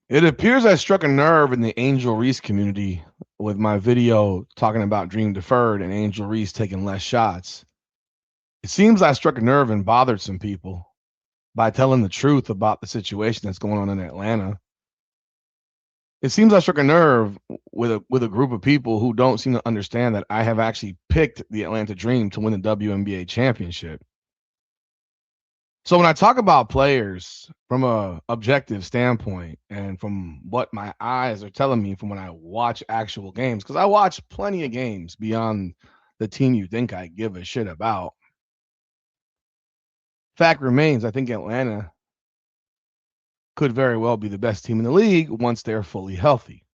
It appears I struck a nerve in the Angel Reese community with my video talking about Dream Deferred and Angel Reese taking less shots. It seems I struck a nerve and bothered some people by telling the truth about the situation that's going on in Atlanta. It seems I struck a nerve with a group of people who don't seem to understand that I have actually picked the Atlanta Dream to win the WNBA championship. So when I talk about players from a objective standpoint and from what my eyes are telling me from when I watch actual games, because I watch plenty of games beyond the team you think I give a shit about. Fact remains, I think Atlanta could very well be the best team in the league once they're fully healthy.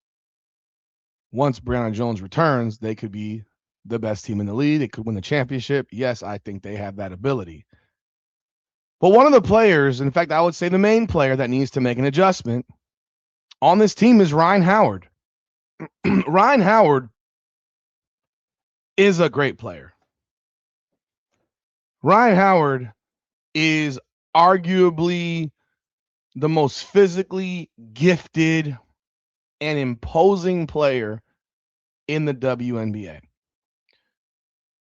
Once Brianna Jones returns, they could be the best team in the league. They could win the championship. Yes, I think they have that ability. But one of the players, in fact, I would say the main player that needs to make an adjustment on this team is Rhyne Howard. Rhyne Howard is a great player. Rhyne Howard is arguably the most physically gifted and imposing player in the WNBA.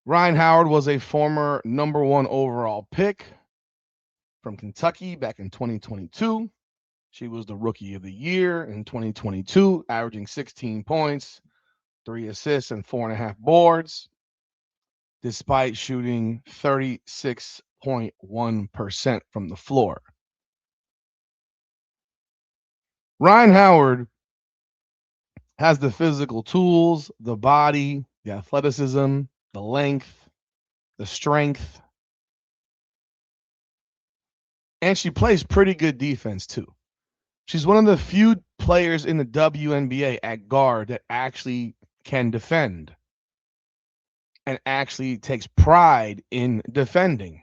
Rhyne Howard was a former number one overall pick from Kentucky back in 2022. She was the rookie of the year in 2022, averaging 16 points, 3 assists, and 4.5 boards, despite shooting 36.1% from the floor. Rhyne Howard has the physical tools, the body, the athleticism, the length, the strength, and she plays pretty good defense too. She's one of the few players in the WNBA at guard that actually can defend and actually takes pride in defending.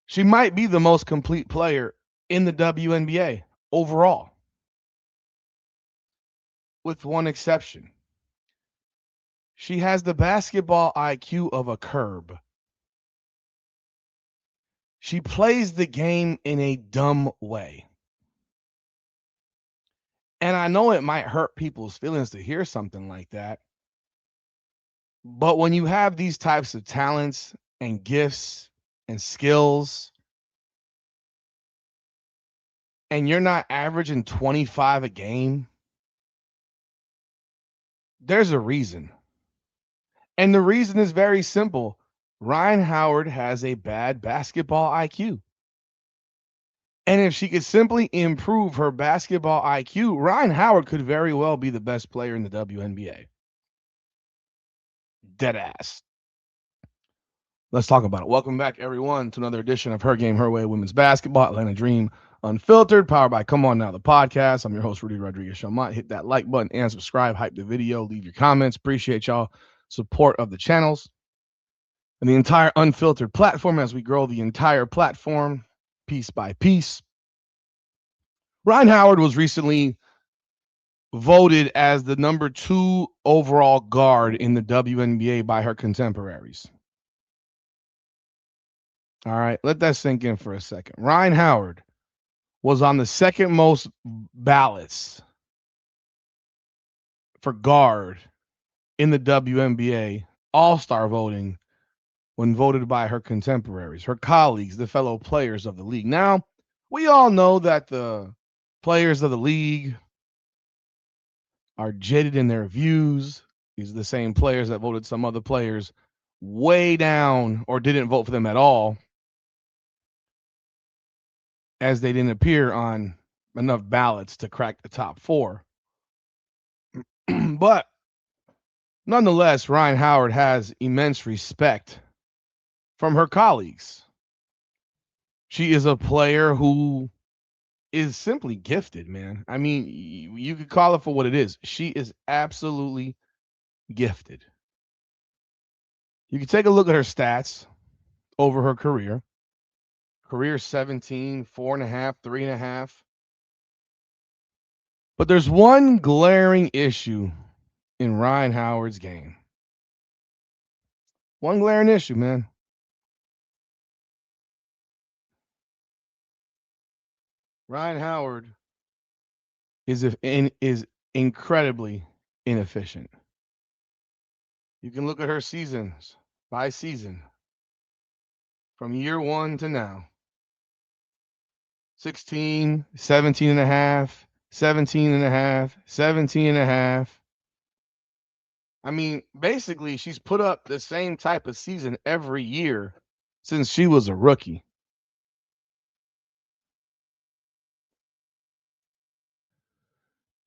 She might be the most complete player in the WNBA overall, with one exception. She has the basketball IQ of a curb. She plays the game in a dumb way. And I know it might hurt people's feelings to hear something like that. But when you have these types of talents and gifts and skills, and you're not averaging 25 a game, there's a reason. And the reason is very simple. Rhyne Howard has a bad basketball IQ. And if she could simply improve her basketball IQ, Rhyne Howard could very well be the best player in the WNBA. Dead ass. Let's talk about it. Welcome back, everyone, to another edition of Her Game, Her Way Women's Basketball, Atlanta Dream Unfiltered, powered by Come On Now, the podcast. I'm your host, Rudy Rodriguez Shamont. Hit that like button and subscribe, hype the video, leave your comments. Appreciate y'all support of the channels and the entire Unfiltered platform as we grow the entire platform piece by piece. Rhyne Howard was recently voted as the number 2 overall guard in the WNBA by her contemporaries. All right, let that sink in for a second. Rhyne Howard was on the second most ballots for guard in the WNBA All-Star voting when voted by her contemporaries, her colleagues, the fellow players of the league. Now, we all know that the players of the league are jaded in their views. These are the same players that voted some other players way down or didn't vote for them at all, as they didn't appear on enough ballots to crack the top 4. But nonetheless, Rhyne Howard has immense respect from her colleagues. She is a player who is simply gifted, man. I mean, you could call it for what it is. She is absolutely gifted. You can take a look at her stats over her career. Career 17, 4.5, 3.5. But there's one glaring issue in Rhyne Howard's game. One glaring issue, man. Rhyne Howard is incredibly inefficient. You can look at her seasons by season from year 1 to now. 16, 17 and a half, 17 and a half, 17 and a half. I mean, basically, she's put up the same type of season every year since she was a rookie.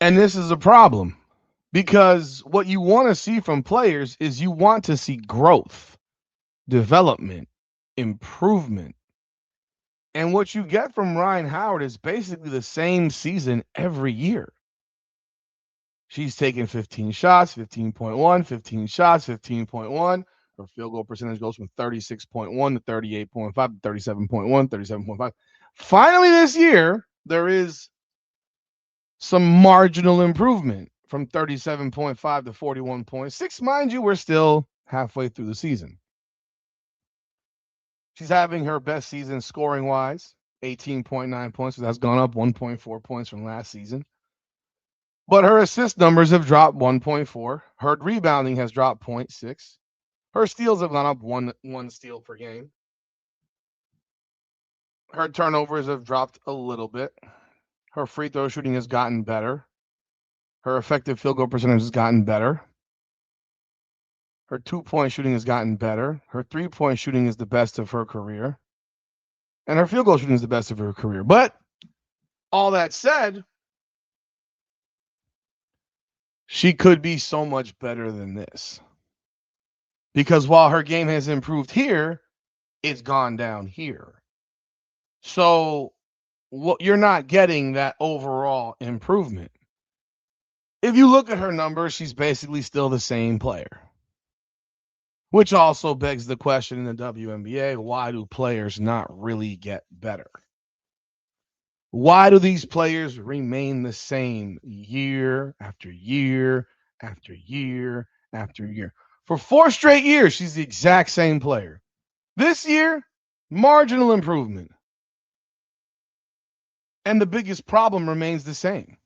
And this is a problem because what you want to see from players is you want to see growth, development, improvement. And what you get from Rhyne Howard is basically the same season every year. She's taken 15 shots, 15.1, 15 shots, 15.1. Her field goal percentage goes from 36.1 to 38.5 to 37.1, 37.5. Finally, this year, there is some marginal improvement from 37.5 to 41.6. Mind you, we're still halfway through the season. She's having her best season scoring wise, 18.9 points. So that's gone up 1.4 points from last season. But her assist numbers have dropped 1.4. Her rebounding has dropped 0.6. Her steals have gone up one steal per game. Her turnovers have dropped a little bit. Her free throw shooting has gotten better. Her effective field goal percentage has gotten better. Her 2-point shooting has gotten better. Her 3-point shooting is the best of her career. And her field goal shooting is the best of her career. But all that said, she could be so much better than this. Because while her game has improved here, it's gone down here. So you're not getting that overall improvement. If you look at her numbers, she's basically still the same player. Which also begs the question in the WNBA, why do players not really get better? Why do these players remain the same year after year after year after year? For 4 straight years, she's the exact same player. This year, marginal improvement. And the biggest problem remains the same.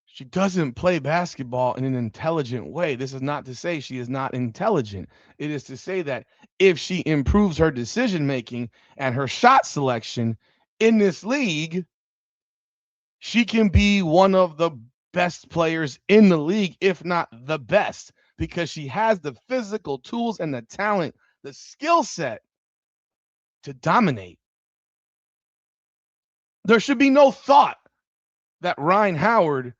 She doesn't play basketball in an intelligent way. This is not to say she is not intelligent. It is to say that if she improves her decision making and her shot selection in this league, she can be one of the best players in the league, if not the best, because she has the physical tools and the talent, the skill set to dominate. There should be no thought that Rhyne Howard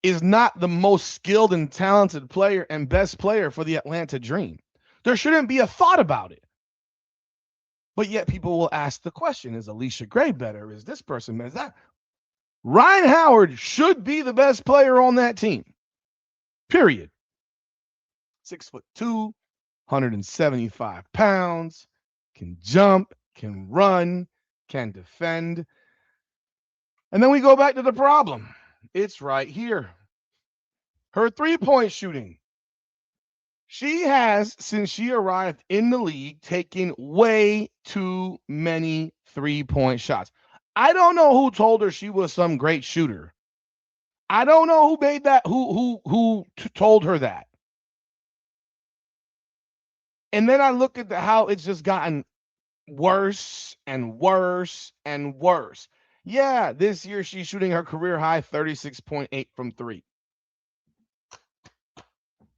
is not the most skilled and talented player and best player for the Atlanta Dream. There shouldn't be a thought about it. But yet people will ask the question, is Alicia Gray better? Is this person better? Is that? Rhyne Howard should be the best player on that team. Period. 6'2", 175 pounds, can jump, can run, can defend. And then we go back to the problem. It's right here. Her 3-point shooting. She has, since she arrived in the league, taken way too many 3-point shots. I don't know who told her she was some great shooter. I don't know who made that, who told her that. And then I look at how it's just gotten worse and worse and worse. Yeah, this year she's shooting her career high 36.8 from 3.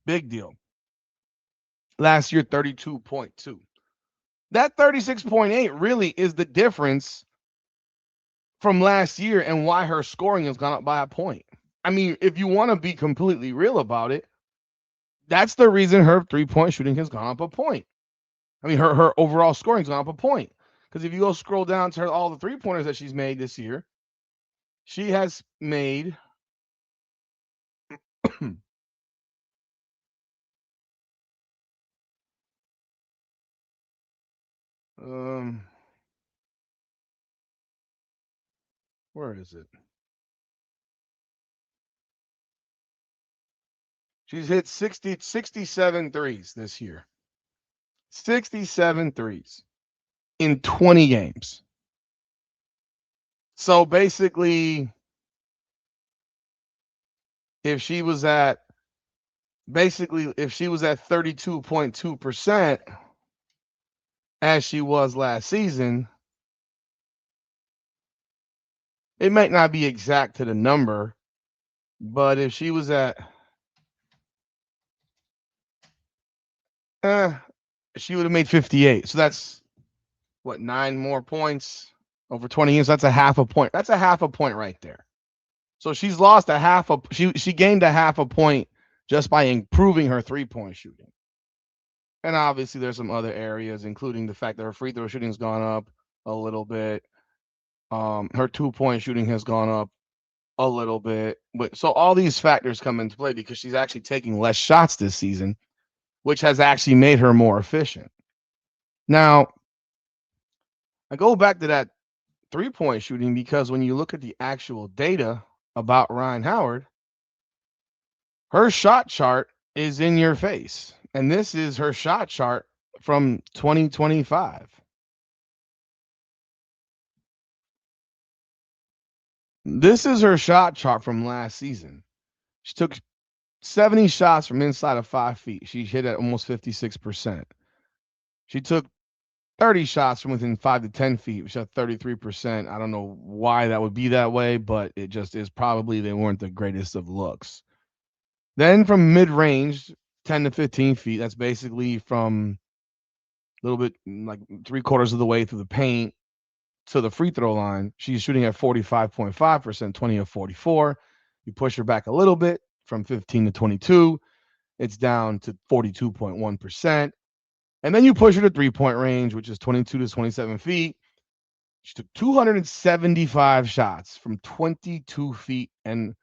Big deal. Last year, 32.2. That 36.8 really is the difference from last year and why her scoring has gone up by a point. I mean, if you want to be completely real about it, that's the reason her 3-point shooting has gone up a point. I mean, her overall scoring has gone up a point. Because if you go scroll down to all the 3-pointers that she's made this year, she has made where is it? She's hit 67 threes this year. 67 threes in 20 games. So basically, if she was at if she was at 32.2% as she was last season, it might not be exact to the number, but if she was at eh, she would have made 58. So that's what, 9 more points over 20 years. That's a half a point. That's a half a point right there. So she's lost a half a she gained a half a point just by improving her 3-point shooting. And obviously there's some other areas, including the fact that her free throw shooting's gone up a little bit. Her 2-point shooting has gone up a little bit. But so all these factors come into play because she's actually taking less shots this season, which has actually made her more efficient. Now, I go back to that 3-point shooting because when you look at the actual data about Rhyne Howard, her shot chart is in your face. And this is her shot chart from 2025. This is her shot chart from last season. She took 70 shots from inside of 5 feet. She hit at almost 56%. She took 30 shots from within 5 to 10 feet, which at 33%. I don't know why that would be that way, but it just is. Probably they weren't the greatest of looks. Then from mid range, 10 to 15 feet, that's basically from a little bit like 3/4 of the way through the paint to the free throw line. She's shooting at 45.5%, 20 of 44. You push her back a little bit from 15 to 22, it's down to 42.1%. And then you push her to 3-point range, which is 22 to 27 feet. She took 275 shots from 22 feet and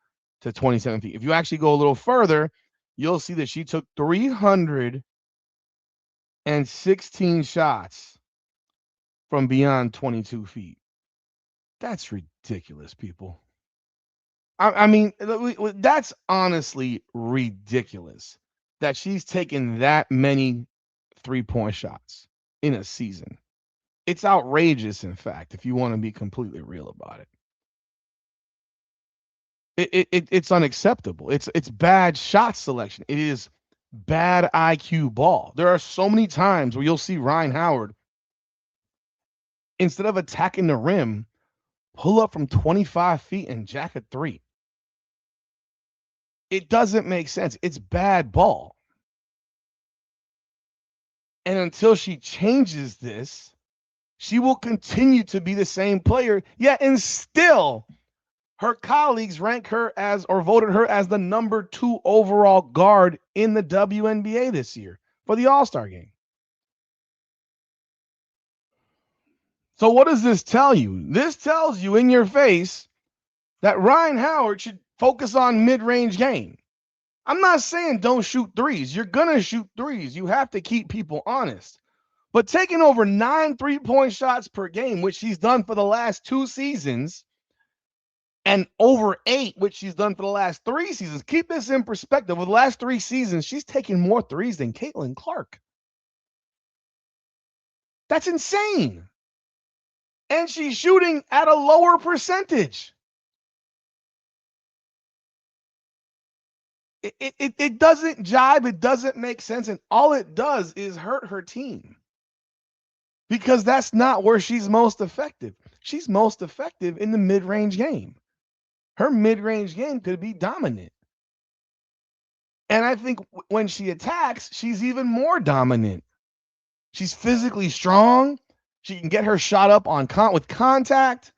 to 27 feet. If you actually go a little further, you'll see that she took 316 shots from beyond 22 feet. That's ridiculous, people. I mean, that's honestly ridiculous that she's taken that many 3-point shots in a season. It's outrageous, in fact, if you want to be completely real about it. It's unacceptable. It's bad shot selection. It is bad IQ ball. There are so many times where you'll see Rhyne Howard, instead of attacking the rim, pull up from 25 feet and jack a three. It doesn't make sense. It's bad ball. And until she changes this, she will continue to be the same player, yet and still her colleagues rank her as or voted her as the number 2 overall guard in the WNBA this year for the All-Star game. So what does this tell you? This tells you in your face that Rhyne Howard should focus on mid-range game. I'm not saying don't shoot threes. You're going to shoot threes. You have to keep people honest. But taking over 9 3-point shots per game, which she's done for the last 2 seasons, and over 8, which she's done for the last 3 seasons. Keep this in perspective. With the last 3 seasons, she's taken more threes than Caitlin Clark. That's insane. And she's shooting at a lower percentage. It doesn't jive. It doesn't make sense. And all it does is hurt her team. Because that's not where she's most effective. She's most effective in the mid-range game. Her mid-range game could be dominant. And I think when she attacks, she's even more dominant. She's physically strong. She can get her shot up on with contact,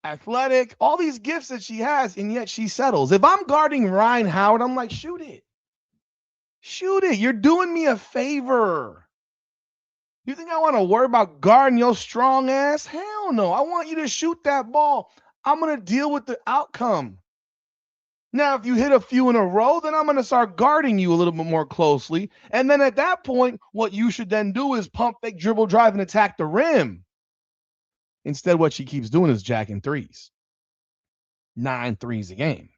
athletic, all these gifts that she has, and yet she settles. If I'm guarding Rhyne Howard, I'm like, shoot it. Shoot it. You're doing me a favor. You think I want to worry about guarding your strong ass? Hell no. I want you to shoot that ball. I'm going to deal with the outcome. Now, if you hit a few in a row, then I'm going to start guarding you a little bit more closely. And then at that point, what you should then do is pump, fake, dribble, drive, and attack the rim. Instead, what she keeps doing is jacking threes. 9 threes a game.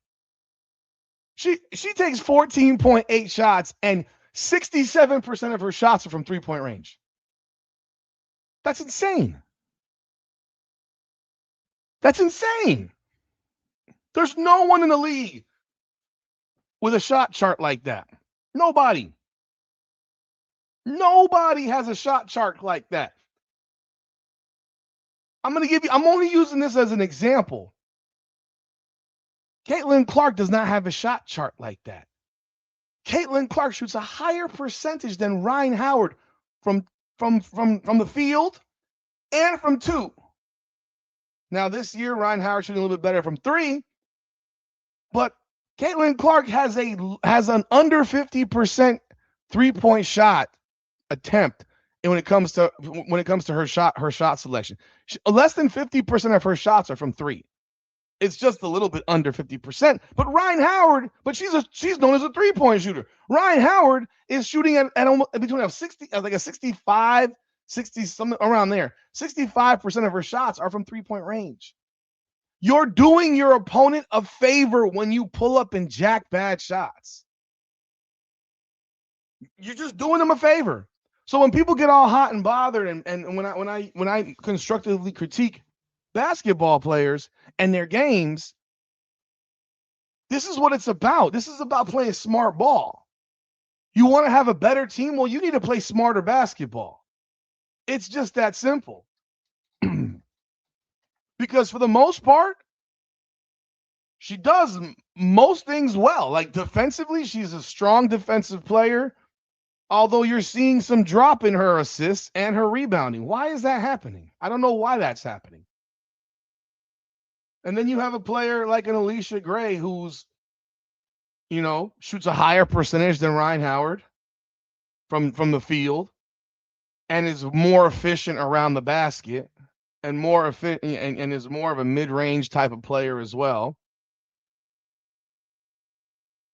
She takes 14.8 shots, and 67% of her shots are from 3-point range. That's insane. That's insane. There's no one in the league with a shot chart like that. Nobody. Nobody has a shot chart like that. I'm only using this as an example. Caitlin Clark does not have a shot chart like that. Caitlin Clark shoots a higher percentage than Rhyne Howard from the field and from two. Now this year, Rhyne Howard shooting a little bit better from three, but Caitlin Clark has an under 50% 3-point shot attempt, and when it comes to her shot selection, less than 50% of her shots are from three. It's just a little bit under 50%. But Rhyne Howard, she's known as a 3-point shooter. Rhyne Howard is shooting at almost between a 60, like a 65, 60, something around there. 65% of her shots are from 3-point range. You're doing your opponent a favor when you pull up and jack bad shots. You're just doing them a favor. So when people get all hot and bothered, and when I constructively critique basketball players and their games, this is what it's about. This is about playing smart ball. You want to have a better team? Well, you need to play smarter basketball. It's just that simple. Because for the most part, she does most things well. Like defensively, she's a strong defensive player, although you're seeing some drop in her assists and her rebounding. Why is that happening? I don't know why that's happening. And then you have a player like an Alicia Gray who's, shoots a higher percentage than Rhyne Howard from the field and is more efficient around the basket and more efficient and is more of a mid-range type of player as well.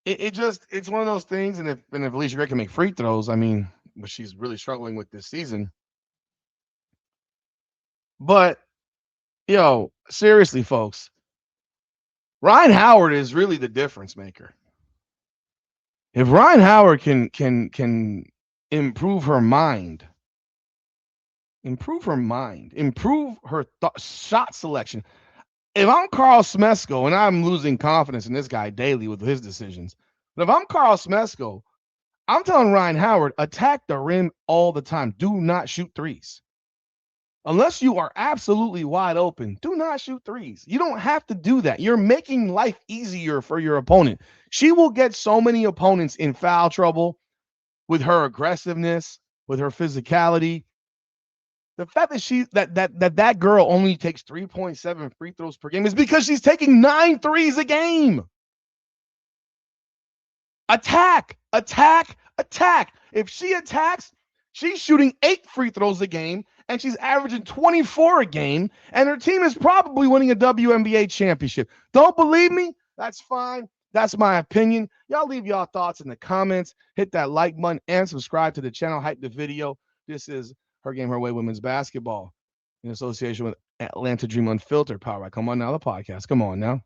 It's one of those things, and if Alicia Gray can make free throws, I mean, which she's really struggling with this season. But seriously, folks, Rhyne Howard is really the difference maker. If Rhyne Howard can improve her mind, improve her shot selection. If I'm Carl Smesko, and I'm losing confidence in this guy daily with his decisions, but if I'm Carl Smesko, I'm telling Rhyne Howard, attack the rim all the time. Do not shoot threes. Unless you are absolutely wide open, do not shoot threes. You don't have to do that. You're making life easier for your opponent. She will get so many opponents in foul trouble with her aggressiveness, with her physicality. The fact that that girl only takes 3.7 free throws per game is because she's taking 9 threes a game. Attack. If she attacks, she's shooting 8 free throws a game, and she's averaging 24 a game, and her team is probably winning a WNBA championship. Don't believe me? That's fine. That's my opinion. Y'all leave y'all thoughts in the comments. Hit that like button and subscribe to the channel. Hype the video. This is Her Game, Her Way Women's Basketball in association with Atlanta Dream Unfiltered, powered by Come On Now, the podcast. Come on now.